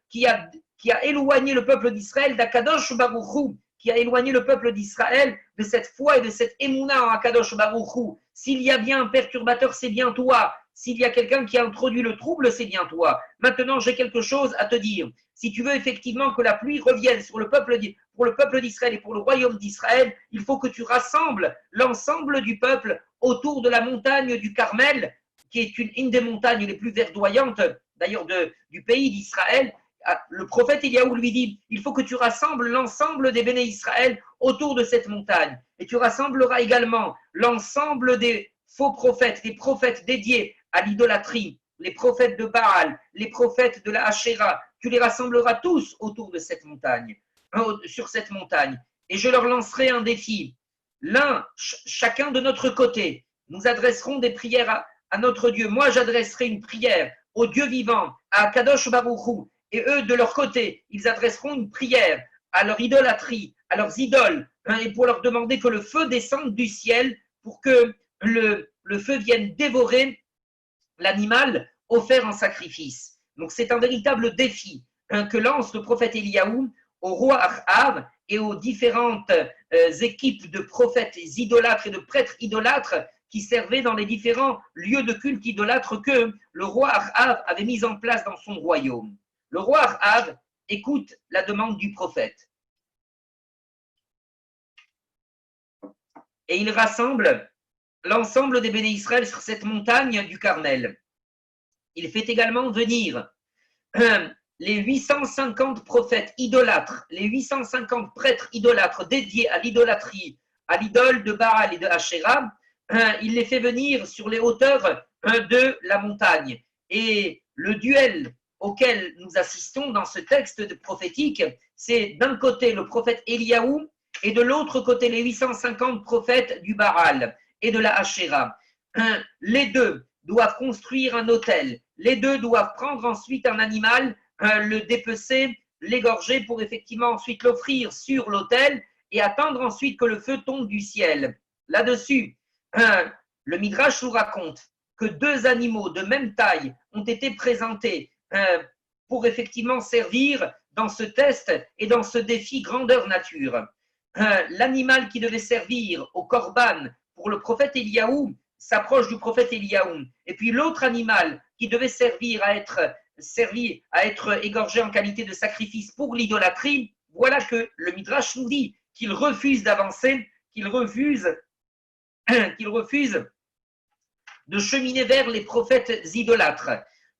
A: qui a éloigné le peuple d'Israël d'Akadosh Baruch Hu, qui a éloigné le peuple d'Israël de cette foi et de cette émouna en Akadosh Baruch Hu. S'il y a bien un perturbateur, c'est bien toi. S'il y a quelqu'un qui a introduit le trouble, c'est bien toi. Maintenant, j'ai quelque chose à te dire. Si tu veux effectivement que la pluie revienne pour le peuple d'Israël et pour le royaume d'Israël, il faut que tu rassembles l'ensemble du peuple autour de la montagne du Carmel, qui est une des montagnes les plus verdoyantes, d'ailleurs, du pays d'Israël. Le prophète Eliyahu lui dit, il faut que tu rassembles l'ensemble des béné Israël autour de cette montagne. Et tu rassembleras également l'ensemble des faux prophètes, des prophètes dédiés à l'idolâtrie, les prophètes de Baal, les prophètes de la Ashéra, tu les rassembleras tous autour de cette montagne, sur cette montagne, et je leur lancerai un défi. Chacun de notre côté, nous adresserons des prières à notre Dieu. Moi, j'adresserai une prière au Dieu vivant, à Kadosh Baruch Hu, et eux, de leur côté, ils adresseront une prière à leur idolâtrie, à leurs idoles, et pour leur demander que le feu descende du ciel pour que le feu vienne dévorer l'animal offert en sacrifice. Donc c'est un véritable défi que lance le prophète Eliaou au roi Achav et aux différentes équipes de prophètes idolâtres et de prêtres idolâtres qui servaient dans les différents lieux de culte idolâtres que le roi Achav avait mis en place dans son royaume. Le roi Achav écoute la demande du prophète. Et il rassemble l'ensemble des béné Israël sur cette montagne du Carmel. Il fait également venir les 850 prophètes idolâtres, les 850 prêtres idolâtres dédiés à l'idolâtrie, à l'idole de Baal et de Ashéra. Il les fait venir sur les hauteurs de la montagne. Et le duel auquel nous assistons dans ce texte prophétique, c'est d'un côté le prophète Eliaou et de l'autre côté les 850 prophètes du Baal et de la Ashéra. Les deux doivent construire un autel. Les deux doivent prendre ensuite un animal, le dépecer, l'égorger pour effectivement ensuite l'offrir sur l'autel et attendre ensuite que le feu tombe du ciel. Là-dessus, le Midrash nous raconte que deux animaux de même taille ont été présentés pour effectivement servir dans ce test et dans ce défi grandeur nature. L'animal qui devait servir au Korban pour le prophète Eliaou s'approche du prophète Eliaou. Et puis l'autre animal qui devait servir à être égorgé en qualité de sacrifice pour l'idolâtrie, voilà que le Midrash nous dit qu'il refuse d'avancer, qu'il refuse de cheminer vers les prophètes idolâtres.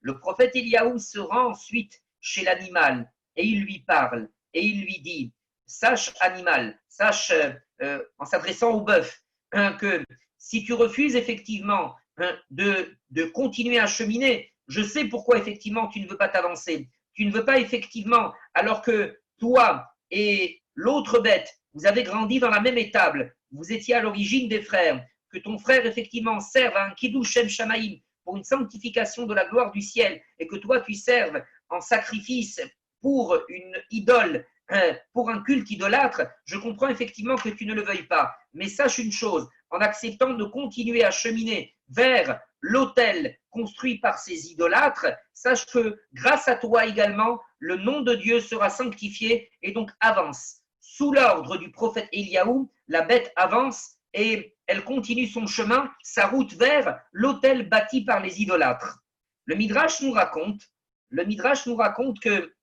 A: Le prophète Eliaou se rend ensuite chez l'animal et il lui parle et il lui dit: sache animal, sache en s'adressant au bœuf, que si tu refuses effectivement de continuer à cheminer, je sais pourquoi effectivement tu ne veux pas t'avancer. Tu ne veux pas effectivement, alors que toi et l'autre bête, vous avez grandi dans la même étable, vous étiez à l'origine des frères, que ton frère effectivement serve à un kiddush Shem Shamaïm pour une sanctification de la gloire du ciel et que toi tu serves en sacrifice pour une idole, pour un culte idolâtre, je comprends effectivement que tu ne le veuilles pas. Mais sache une chose, en acceptant de continuer à cheminer vers l'autel construit par ces idolâtres, sache que grâce à toi également, le nom de Dieu sera sanctifié et donc avance. Sous l'ordre du prophète Eliaou, la bête avance et elle continue son chemin, sa route vers l'autel bâti par les idolâtres. Le Midrash nous raconte que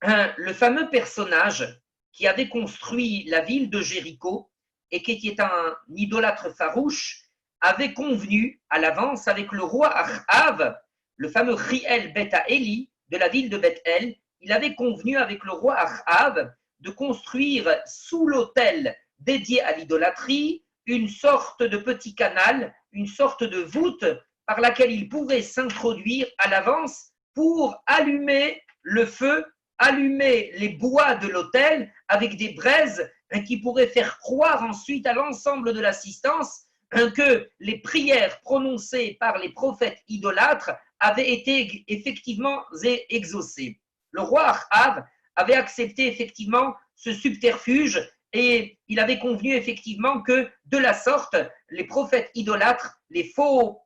A: le fameux personnage qui avait construit la ville de Jéricho et qui était un idolâtre farouche avait convenu à l'avance avec le roi Achav, le fameux Riel Beta Eli de la ville de Bethel. Il avait convenu avec le roi Achav de construire sous l'autel dédié à l'idolâtrie une sorte de petit canal, une sorte de voûte par laquelle il pourrait s'introduire à l'avance pour allumer le feu, allumer les bois de l'autel avec des braises qui pourraient faire croire ensuite à l'ensemble de l'assistance que les prières prononcées par les prophètes idolâtres avaient été effectivement exaucées. Le roi Achav avait accepté effectivement ce subterfuge et il avait convenu effectivement que de la sorte, les prophètes idolâtres, les faux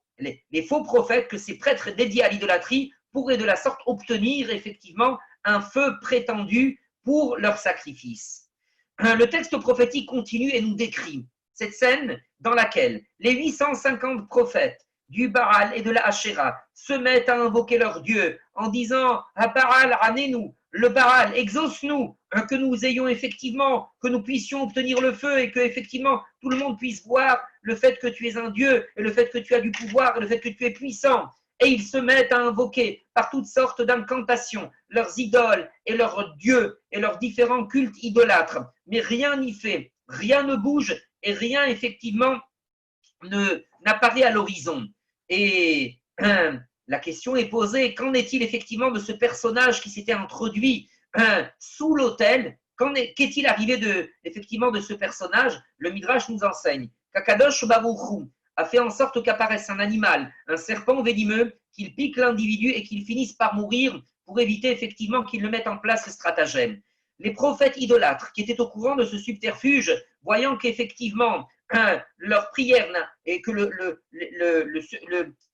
A: prophètes, que ces prêtres dédiés à l'idolâtrie pourraient de la sorte obtenir effectivement un feu prétendu pour leur sacrifice. Le texte prophétique continue et nous décrit cette scène dans laquelle les 850 prophètes du Baal et de la Ashéra se mettent à invoquer leur Dieu en disant « À Baal, ranez-nous » le Baal, exauce-nous, que nous ayons effectivement, que nous puissions obtenir le feu et que effectivement tout le monde puisse voir le fait que tu es un Dieu et le fait que tu as du pouvoir et le fait que tu es puissant. Et ils se mettent à invoquer par toutes sortes d'incantations leurs idoles et leurs dieux et leurs différents cultes idolâtres. Mais rien n'y fait, rien ne bouge et rien effectivement n'apparaît à l'horizon. Et la question est posée, qu'en est-il effectivement de ce personnage qui s'était introduit sous l'autel? Qu'est-il arrivé effectivement de ce personnage? Le Midrash nous enseigne qu'Akadosh Baruch Hu a fait en sorte qu'apparaisse un animal, un serpent venimeux, qu'il pique l'individu et qu'il finisse par mourir pour éviter effectivement qu'il ne mette en place ce stratagème. Les prophètes idolâtres qui étaient au courant de ce subterfuge, voyant qu'effectivement leur prière et que le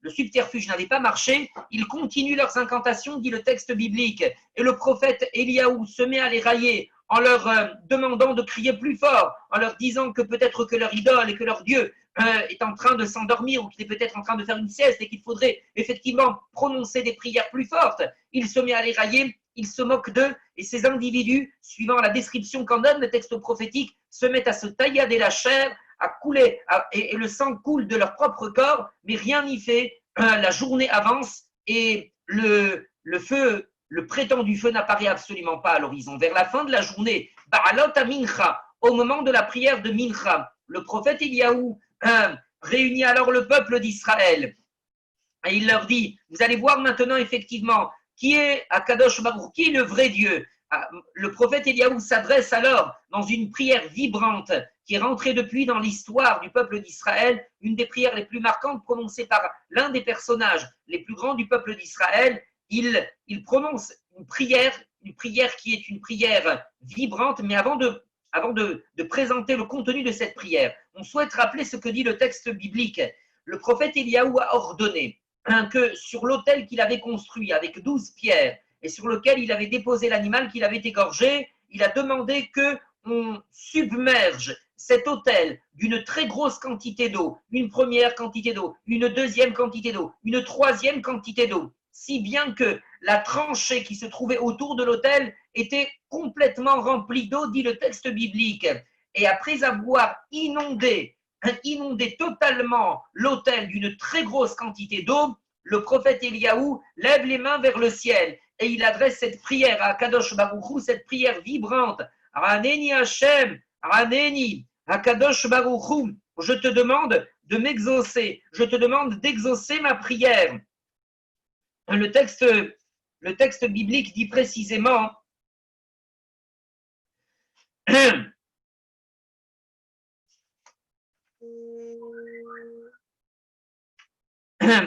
A: subterfuge n'avait pas marché, ils continuent leurs incantations, dit le texte biblique. Et le prophète Eliaou se met à les railler en leur demandant de crier plus fort, en leur disant que peut-être que leur idole et que leur Dieu est en train de s'endormir ou qu'il est peut-être en train de faire une sieste et qu'il faudrait effectivement prononcer des prières plus fortes. Il se met à les railler, il se moque d'eux et ces individus, suivant la description qu'en donne le texte prophétique, se mettent à se taillader la chair, à couler et le sang coule de leur propre corps, mais rien n'y fait. La journée avance et le feu, le prétendu feu n'apparaît absolument pas à l'horizon. Vers la fin de la journée, Ba'alot Mincha, au moment de la prière de Mincha, le prophète Eliaou réunit alors le peuple d'Israël et il leur dit, vous allez voir maintenant effectivement qui est Akadosh Baruch, qui est le vrai Dieu. Le prophète Eliaou s'adresse alors dans une prière vibrante qui est rentrée depuis dans l'histoire du peuple d'Israël, une des prières les plus marquantes prononcées par l'un des personnages les plus grands du peuple d'Israël. Il prononce une prière qui est une prière vibrante, mais avant de présenter le contenu de cette prière, on souhaite rappeler ce que dit le texte biblique. Le prophète Eliaou a ordonné que sur l'autel qu'il avait construit avec 12 pierres et sur lequel il avait déposé l'animal qu'il avait égorgé, il a demandé qu'on submerge cet autel d'une très grosse quantité d'eau, une première quantité d'eau, une deuxième quantité d'eau, une troisième quantité d'eau, si bien que la tranchée qui se trouvait autour de l'autel était complètement remplie d'eau, dit le texte biblique. Et après avoir inondé totalement l'autel d'une très grosse quantité d'eau, le prophète Eliaou lève les mains vers le ciel et il adresse cette prière à Kadosh Baruch Hu, cette prière vibrante. Raneni Hashem, Raneni, Kadosh Baruch Hu, je te demande de m'exaucer, je te demande d'exaucer ma prière. Le texte biblique dit précisément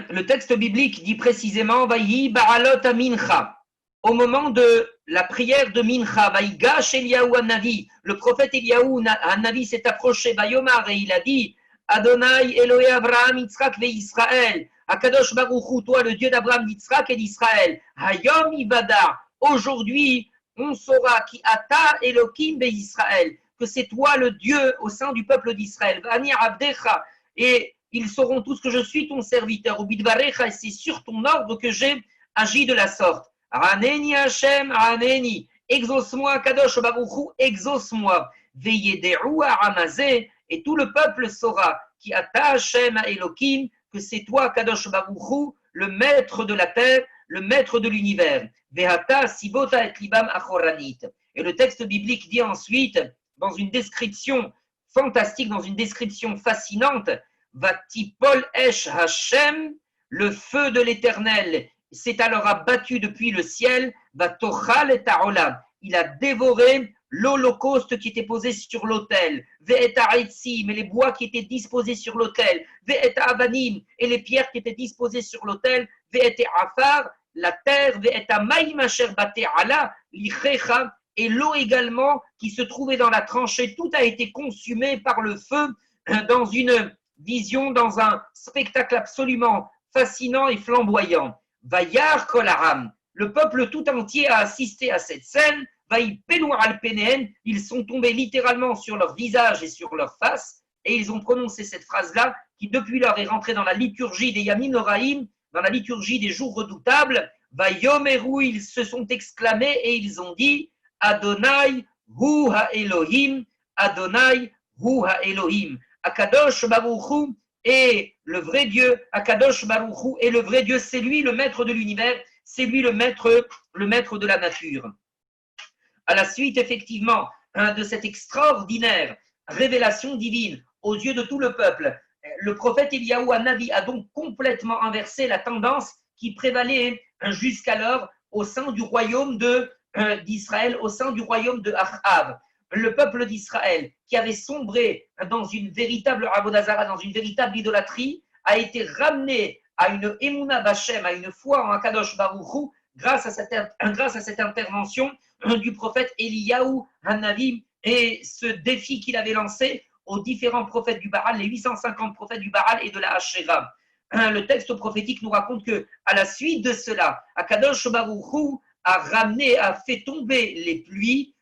A: le texte biblique dit précisément Vayi Ba'alot Mincha. Au moment de la prière de Mincha, Vayigash Eliaou Hanavi, le prophète Eliaou Hanavi s'est approché, Vayomar, et il a dit Adonai Elohé Abraham, Yitzhak ve Israël, Akadosh Baruch Hu, toi le Dieu d'Abraham, d'Yitzhak et d'Israël, Hayom Ibada, aujourd'hui on saura qui Ata Elohim ve Israël, que c'est toi le Dieu au sein du peuple d'Israël, Vani Abdecha, et ils sauront tous que je suis ton serviteur. Et c'est sur ton ordre que j'ai agi de la sorte. Raneni Hashem, Raneni. Exauce-moi, Kadosh Baruch Hu, exauce-moi. Veyederu Aramazé. Et tout le peuple saura qui ata Hashem Elohim, que c'est toi, Kadosh Baruch Hu, le maître de la terre, le maître de l'univers. Vehata Sibota et Libam Achoranit. Et le texte biblique dit ensuite, dans une description fantastique, dans une description fascinante, Vatipol Esh Hashem, le feu de l'Éternel s'est alors abattu depuis le ciel, Vatochal et Taolam, il a dévoré l'holocauste qui était posé sur l'autel, Ve'et Ha'etzim, et les bois qui étaient disposés sur l'autel, Ve'et Ha'avanim, et les pierres qui étaient disposées sur l'autel, Ve'et Afar, la terre, Ve'et Ha'mayim asher bate ala, lichecha, et l'eau également qui se trouvait dans la tranchée, tout a été consumé par le feu dans une vision, dans un spectacle absolument fascinant et flamboyant. Vayar Kolaram, le peuple tout entier a assisté à cette scène. Vaï Pelour Alpenen, ils sont tombés littéralement sur leur visage et sur leur face, et ils ont prononcé cette phrase-là, qui depuis lors est rentrée dans la liturgie des Yamin Noraïm, dans la liturgie des jours redoutables. Vayomeru, ils se sont exclamés et ils ont dit Adonai Hu Ha-Elohim, Adonai Hu Ha-Elohim. Akadosh Baruch Hu est le vrai Dieu, Akadosh Baruch Hu est le vrai Dieu, c'est lui le maître de l'univers, c'est lui le maître de la nature. À la suite, effectivement, de cette extraordinaire révélation divine aux yeux de tout le peuple, le prophète Eliyahu Hanavi a donc complètement inversé la tendance qui prévalait jusqu'alors au sein du royaume d'Israël, au sein du royaume de Achav. Le peuple d'Israël, qui avait sombré dans une véritable Avodazara, dans une véritable idolâtrie, a été ramené à une Emouna Bachem, à une foi en Akadosh Baruch Hu, grâce à cette intervention du prophète Eliyahu Hanavi et ce défi qu'il avait lancé aux différents prophètes du Baal, les 850 prophètes du Baal et de la Asherah. Le texte prophétique nous raconte que, à la suite de cela, Akadosh Baruch Hu a fait tomber les pluies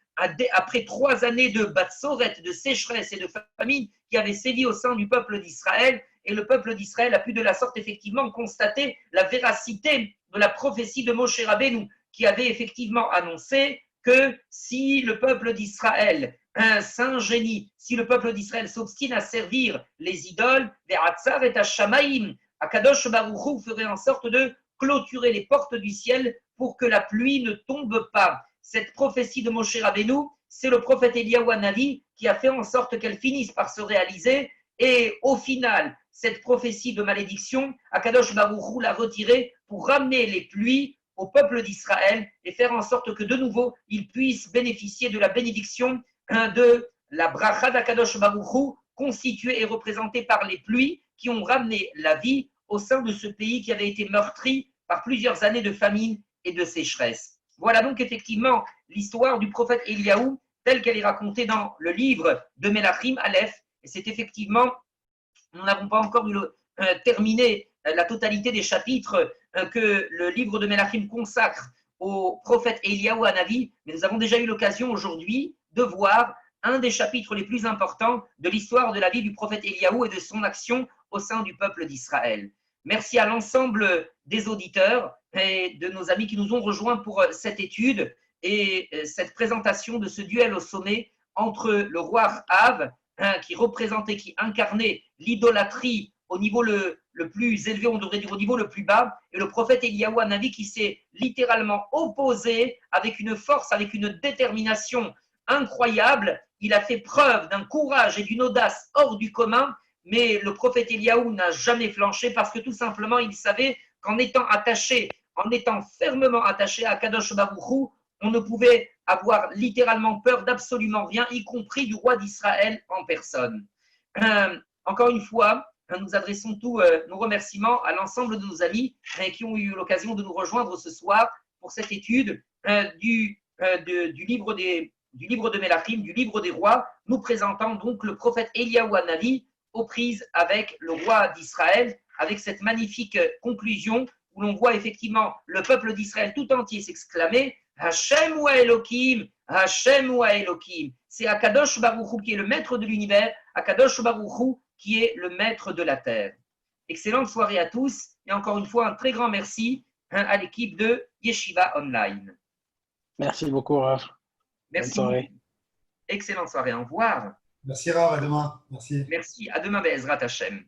A: après 3 années de batsoret, de sécheresse et de famine qui avaient sévi au sein du peuple d'Israël. Et le peuple d'Israël a pu de la sorte effectivement constater la véracité de la prophétie de Moshe Rabbeinu, qui avait effectivement annoncé que si le peuple d'Israël s'ingénie, si le peuple d'Israël s'obstine à servir les idoles, Ve'atzar et Hashamaim, Akadosh Baruch Hu ferait en sorte de clôturer les portes du ciel pour que la pluie ne tombe pas. Cette prophétie de Moshe Rabbeinu, c'est le prophète Eliyahu Hanavi qui a fait en sorte qu'elle finisse par se réaliser. Et au final, cette prophétie de malédiction, Akadosh Baruch Hu l'a retirée pour ramener les pluies au peuple d'Israël et faire en sorte que de nouveau, ils puissent bénéficier de la bénédiction de la bracha d'Akadosh Baruch Hu, constituée et représentée par les pluies qui ont ramené la vie au sein de ce pays qui avait été meurtri par plusieurs années de famine et de sécheresse. Voilà donc effectivement l'histoire du prophète Eliyahu telle qu'elle est racontée dans le livre de Melachim Aleph. Et c'est effectivement, nous n'avons pas encore terminé la totalité des chapitres que le livre de Melachim consacre au prophète Eliyahu Hanavi, mais nous avons déjà eu l'occasion aujourd'hui de voir un des chapitres les plus importants de l'histoire de la vie du prophète Eliyahu et de son action au sein du peuple d'Israël. Merci à l'ensemble des auditeurs et de nos amis qui nous ont rejoints pour cette étude et cette présentation de ce duel au sommet entre le roi Ahav, qui représentait, qui incarnait l'idolâtrie au niveau le plus élevé, on devrait dire au niveau le plus bas, et le prophète Eliyahu Hanavi qui s'est littéralement opposé avec une force, avec une détermination incroyable. Il a fait preuve d'un courage et d'une audace hors du commun, mais le prophète Eliyahu n'a jamais flanché parce que tout simplement il savait qu'en étant attaché, en étant fermement attaché à Kadosh Baruch Hu, on ne pouvait avoir littéralement peur d'absolument rien, y compris du roi d'Israël en personne. Encore une fois, nous adressons tous nos remerciements à l'ensemble de nos amis qui ont eu l'occasion de nous rejoindre ce soir pour cette étude du livre de Melachim, du livre des rois, nous présentant donc le prophète Eliyahu Hanavi aux prises avec le roi d'Israël, avec cette magnifique conclusion où l'on voit effectivement le peuple d'Israël tout entier s'exclamer Hashem ou Elohim, Hashem ou Elohim. C'est Akadosh Baruch Hu qui est le maître de l'univers, Akadosh Baruch Hu qui est le maître de la terre. Excellente soirée à tous et encore une fois un très grand merci à l'équipe de Yeshiva Online.
B: Merci beaucoup, Rav.
A: Merci. Bonne soirée. Excellente soirée, au revoir.
C: Merci Rav, à demain. Merci.
A: Merci, à demain, Be'ezrat Hashem.